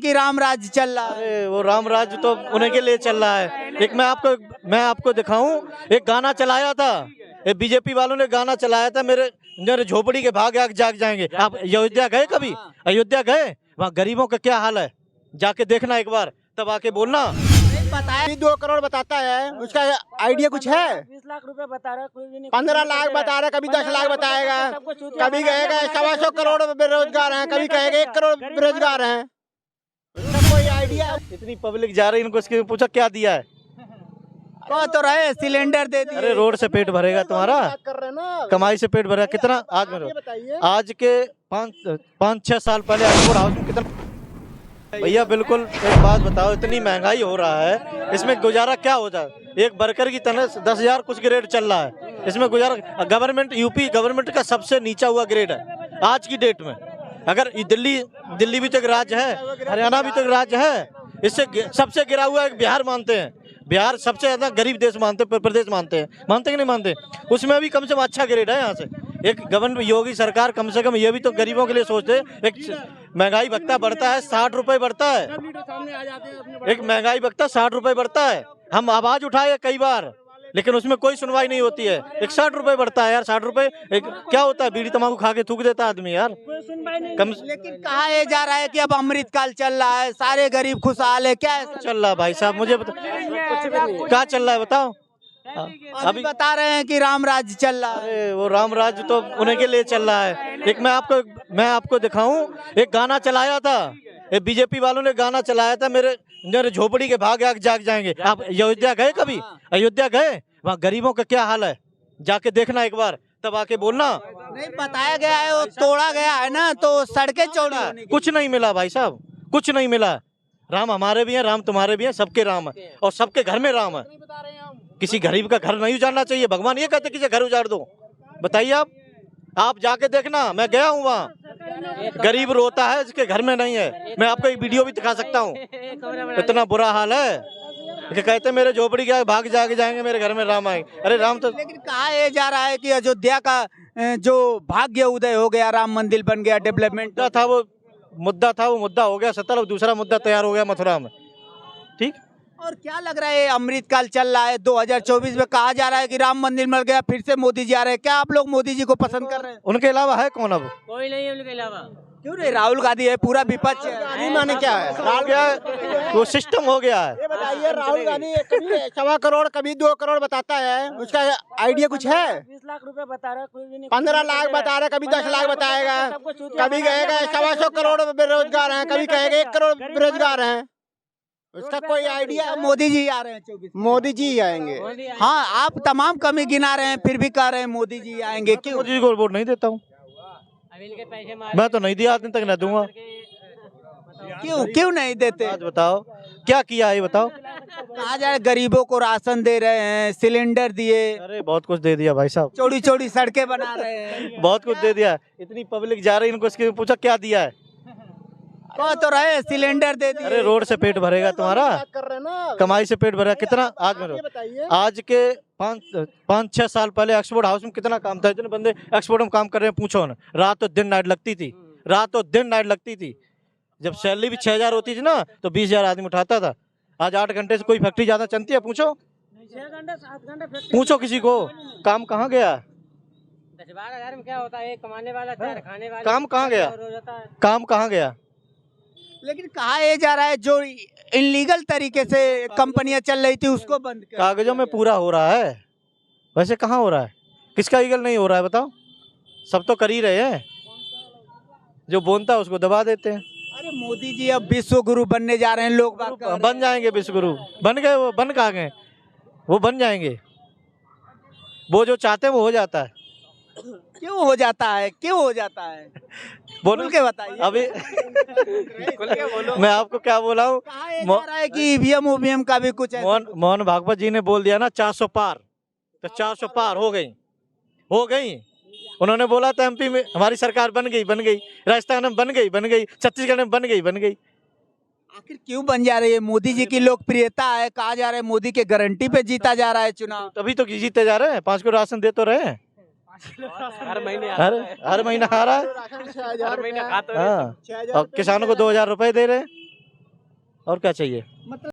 कि राम राज्य चल रहा है। अरे वो राम राज्य तो उन्हीं के लिए चल रहा है। एक मैं आपको दिखाऊं, एक गाना चलाया था, ये बीजेपी वालों ने गाना चलाया था, मेरे मेरे झोपड़ी के भाग आग जाग जाएंगे। आप अयोध्या गए कभी? अयोध्या गए? वहाँ गरीबों का क्या हाल है, जाके देखना एक बार, तब आके बोलना। बताया 2 करोड़ बताता है, उसका आइडिया कुछ है? 20 लाख रुपए बता रहा है, कोई भी नहीं। 15 लाख बता रहा है, कभी 10 लाख बताएगा, कभी कहेगा 125 करोड़ बेरोजगार हैं, कभी कहेगा 1 करोड़ बेरोजगार हैं। उसका कोई आइडिया? इतनी पब्लिक जा रही है, इनको इसके पूछा क्या दिया है? कह तो रहे सिलेंडर दे दिए। अरे रोड से पेट भरेगा तुम्हारा, कर रहे हैं ना, कमाई से पेट भरेगा कितना? ये बताइए। आज के 5-6 साल पहले एक्सपोर्ट हाउस में कितना? भैया बिल्कुल एक बात बताओ, इतनी महंगाई हो रहा है, इसमें गुजारा क्या हो जाए? एक वर्कर की तनख्वाह 10,000 कुछ ग्रेड चल रहा है, इसमें गुजारा? गवर्नमेंट, यूपी गवर्नमेंट का सबसे नीचा हुआ ग्रेड है आज की डेट में। अगर ये दिल्ली भी तो एक राज्य है, हरियाणा भी तो एक राज्य है, इससे सबसे गिरा हुआ एक बिहार मानते हैं। बिहार सबसे ज्यादा गरीब देश मानते हैं, प्रदेश मानते हैं कि नहीं मानते? उसमें भी कम से कम अच्छा ग्रेड है यहाँ से। एक गवर्नमेंट, योगी सरकार कम से कम ये भी तो गरीबों के लिए सोचते। एक महंगाई भत्ता बढ़ता है, 60 रुपए बढ़ता है, एक महंगाई भत्ता 60 रुपए बढ़ता है। हम आवाज उठाए कई बार, लेकिन उसमें कोई सुनवाई नहीं होती है। एक 60 रुपए बढ़ता है यार, 60 रुपए क्या होता है? बीड़ी तम्बाकू खा के थूक देता आदमी यार। कम लेकिन कहा ये जा रहा है कि अब अमृतकाल चल रहा है, सारे गरीब खुशहाल है, क्या है? चल रहा है भाई साहब, मुझे क्या चल रहा है बताओ? अभी बता रहे हैं कि राम राज्य चल रहा है। अरे वो राम राज्य तो उन्हीं के लिए चल रहा है। एक मैं आपको दिखाऊं, एक गाना चलाया था, ये बीजेपी वालों ने गाना चलाया था, मेरे झोपड़ी के भाग आग जाग जाएंगे। आप अयोध्या गए कभी? अयोध्या गए? वहाँ गरीबों का क्या हाल है, जाके देखना एक बार, तब आके बोलना। नहीं बताया गया है, वो तोड़ा गया है ना, तो सड़कें चौड़ी। कुछ नहीं मिला भाई साहब, कुछ नहीं मिला। राम हमारे भी हैं, राम तुम्हारे भी हैं, सबके राम है, और सबके घर में राम है। किसी गरीब का घर नहीं उजाड़ना चाहिए। भगवान ये कहते किसी घर उजाड़ दो? बताइए आप जाके देखना। मैं गया हूँ वहाँ, गरीब रोता है जिसके घर में नहीं है। मैं आपको एक वीडियो भी दिखा सकता हूँ, इतना बुरा हाल है कि कहते मेरे झोपड़ी के भाग जाके जाएंगे, मेरे घर में राम आएंगे। अरे राम तो, लेकिन कहा ये जा रहा है कि अयोध्या का जो भाग्य उदय हो गया, राम मंदिर बन गया, डेवलपमेंट था, वो मुद्दा हो गया सत्तर, दूसरा मुद्दा तैयार हो गया मथुरा में। ठीक। और क्या लग रहा है, अमृतकाल चल रहा है 2024 में, कहा जा रहा है कि राम मंदिर मिल गया, फिर से मोदी जी आ रहे हैं। क्या आप लोग मोदी जी को पसंद कर रहे हैं? उनके अलावा है कौन? अब कोई नहीं है उनके अलावा। क्यों नहीं? राहुल गांधी है, पूरा विपक्ष है। माने क्या है? हो गया है, वो सिस्टम हो गया है। ये बताइए, राहुल गांधी कभी 1.25 करोड़, कभी 2 करोड़ बताता है, उसका आइडिया कुछ है? 20 लाख रुपए बता रहा है, कोई भी नहीं। 15 लाख बता रहा है, कभी 10 लाख बताएगा, कभी कहेगा 125 करोड़ बेरोजगार हैं, कभी कहेगा 1 करोड़ बेरोजगार हैं। उसका कोई आइडिया? मोदी जी आ रहे हैं 24। मोदी जी आएंगे। हाँ, आप तमाम कमी गिना रहे हैं, फिर भी कह रहे हैं मोदी जी आएंगे। क्यों? मोदी जी को वोट नहीं देता हूँ मैं, तो नहीं दिया, आज दिन तक न दूंगा। क्यों नहीं देते? आज बताओ क्या किया है, ये बताओ। कहा जा रहा है गरीबों को राशन दे रहे हैं, सिलेंडर दिए, अरे बहुत कुछ दे दिया भाई साहब, चौड़ी चौड़ी सड़कें बना रहे हैं। बहुत कुछ दे दिया। इतनी पब्लिक जा रही है, इनको इसके पूछा क्या दिया है? कह तो रहे सिलेंडर दे दिए। अरे रोड से पेट भरेगा तुम्हारा, कर रहे हैं ना, कमाई से पेट भरेगा कितना? ये बताइए। आज के 5-6 साल पहले एक्सपोर्ट हाउस में कितना काम था, इतने बंदे एक्सपोर्ट में काम कर रहे हैं, पूछो ना। रात और दिन नाइट लगती थी। जब सैलरी भी 6,000 होती थी ना, तो 20,000 आदमी उठाता था। आज 8 घंटे से कोई फैक्ट्री ज्यादा चलती है? पूछो 6 घंटे 7 घंटे पूछो किसी को, काम कहाँ गया? 10-12 हजार में क्या होता है? कमाने वाला 4 खाने वाला। काम कहाँ गया? काम कहाँ गया? लेकिन कहा ये जा रहा है जो इनलीगल तरीके से कंपनियां चल रही थी उसको बंद कर। कागजों में पूरा हो रहा है, वैसे कहाँ हो रहा है? किसका ईगल नहीं हो रहा है बताओ? सब तो कर ही रहे हैं, जो बोलता है उसको दबा देते हैं। अरे मोदी जी अब विश्व गुरु बनने जा रहे हैं, लोग बात कर रहे हैं। बन जाएंगे विश्व गुरु, बन गए। वो बन कहाँ गए? वो बन जाएंगे। वो जो चाहते हैं वो हो जाता है। क्यों हो जाता है? बोल के बताइए। अभी मैं आपको क्या बोला हूँ, कहा ये जा रहा है कि ईवीएम का भी कुछ है। मोहन भागवत जी ने बोल दिया ना 400 पार, तो 400 पार हो गई। उन्होंने बोला था एमपी में हमारी सरकार बन गई, राजस्थान में बन गई, छत्तीसगढ़ में बन गई। आखिर क्यों बन जा रही है? मोदी जी की लोकप्रियता है, कहा जा रहा है मोदी के गारंटी पे जीता जा रहा है चुनाव। तभी तो जीते जा रहे हैं, 5 को राशन दे तो रहे हैं। हर महीने हर महीना आ रहा है। हर महीने खाता है। हाँ, और किसानों को 2,000 रुपए दे रहे हैं। और क्या चाहिए? मतलब